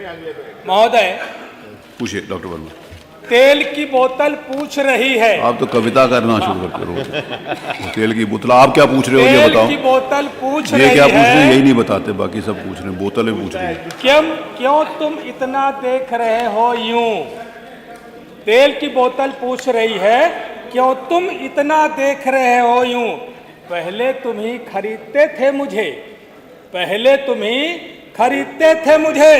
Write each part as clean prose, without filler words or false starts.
महोदय, पूछिए डॉक्टर वर्मा। तेल की बोतल पूछ रही है। आप तो कविता करना शुरू करते हो। तेल की बोतल आप क्या पूछ रहे हो ये बताओ। तेल की बोतल पूछ रही ये है। क्या पूछ रहे हैं यही नहीं बताते, बाकी सब पूछ रहे हैं, बोतलें पूछ रही हैं। क्यों तुम इतना देख रहे हो यूं? तेल की बोतल पूछ रही है, क्यों तुम इतना देख रहे हो यूं? पहले तुम ही खरीदते थे मुझे, पहले तुम ही खरीदते थे मुझे,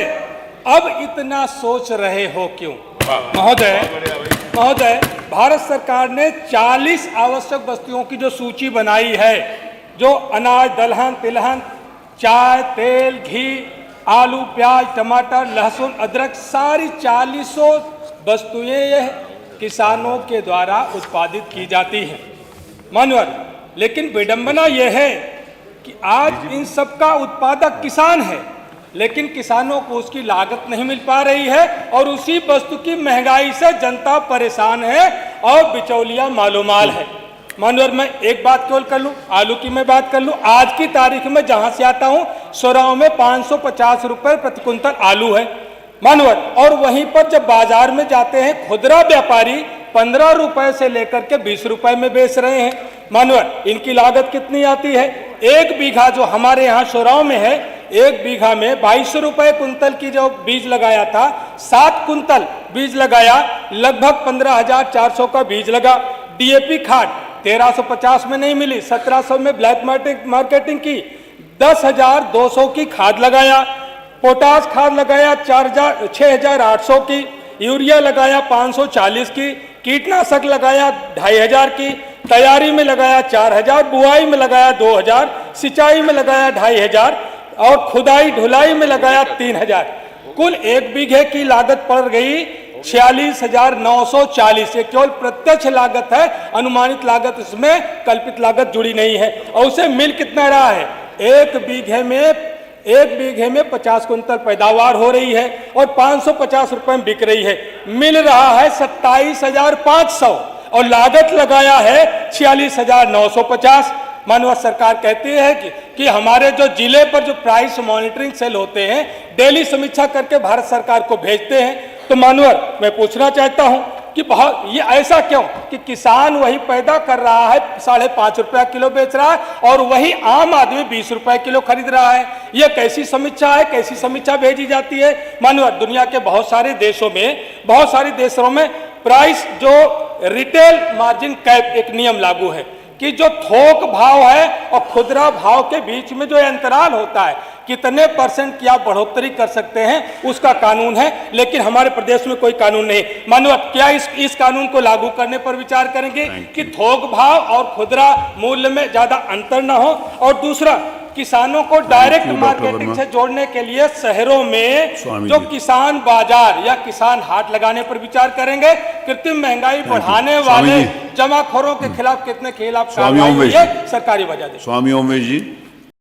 अब इतना सोच रहे हो क्यों? महोदय, भारत सरकार ने 40 आवश्यक वस्तुओं की जो सूची बनाई है, जो अनाज, दलहन, तिलहन, चाय, तेल, घी, आलू, प्याज, टमाटर, लहसुन, अदरक, सारी 40 वस्तुएं किसानों के द्वारा उत्पादित की जाती हैं। मानवर, लेकिन विडंबना यह है कि आज इन सब का उत्पादक किसान है, लेकिन किसानों को उसकी लागत नहीं मिल पा रही है और उसी वस्तु की महंगाई से जनता परेशान है और बिचौलिया मालोमाल है। मानवर, मैं एक बात केवल कर लूं, आलू की मैं बात कर लूं। आज की तारीख में जहां से आता हूं, सोराव में 550 रुपए प्रति कुंतल आलू है मानवर, और वहीं पर जब बाजार में जाते हैं खुदरा व्यापारी 15 रुपए से लेकर के 20 रुपए में बेच रहे हैं मानवर। इनकी लागत कितनी आती है? एक बीघा जो हमारे यहाँ सोराव में है, एक बीघा में 22 रुपए कुंतल की जो बीज लगाया था, 7 कुंतल बीज लगाया, लगभग 15,400 का बीज लगा। डीएपी खाद 1350 में नहीं मिली, 1700 में ब्लैक मार्केटिंग की, 10,200 की खाद लगाया, पोटास खाद लगाया 6,800 की, यूरिया लगाया 540 की, कीटनाशक लगाया 2,500 की, तैयारी में लगाया 4,000, बुआई में लगाया 2,000, सिंचाई में लगाया 2,500 और खुदाई ढुलाई में लगाया 3,000। कुल एक बीघे की लागत पड़ गई 46,940। ये केवल प्रत्यक्ष लागत है, अनुमानित लागत इसमें कल्पित लागत जुड़ी नहीं है। और उसे मिल कितना रहा है? एक बीघे में 50 कुंतल पैदावार हो रही है और 550 रुपए में बिक रही है। मिल रहा है 27,500 और लागत लगाया है 46,950। मानव सरकार कहती है कि हमारे जो जिले पर जो प्राइस मॉनिटरिंग सेल होते हैं, डेली समीक्षा करके भारत सरकार को भेजते हैं। तो मानवर, मैं पूछना चाहता हूं कि बहुत ये ऐसा क्यों कि किसान वही पैदा कर रहा है, 5.5 रुपया किलो बेच रहा है और वही आम आदमी 20 रुपए किलो खरीद रहा है। ये कैसी समीक्षा है? कैसी समीक्षा भेजी जाती है? मानवर, दुनिया के बहुत सारे देशों में प्राइस जो रिटेल मार्जिन कैप एक नियम लागू है कि जो थोक भाव है और खुदरा भाव के बीच में जो अंतराल होता है, कितने % की आप बढ़ोतरी कर सकते हैं, उसका कानून है। लेकिन हमारे प्रदेश में कोई कानून नहीं। मानव, क्या इस कानून को लागू करने पर विचार करेंगे कि थोक भाव और खुदरा मूल्य में ज्यादा अंतर ना हो? और दूसरा, किसानों को डायरेक्ट मार्केटिंग से जोड़ने के लिए शहरों में जो किसान बाजार या किसान हाट लगाने पर विचार करेंगे? कृत्रिम महंगाई बढ़ाने वाले जमाखोरों के खिलाफ कितने खिलाफ कार्रवाई हुई है? सरकारी वजह दे। स्वामी ओमेश जी।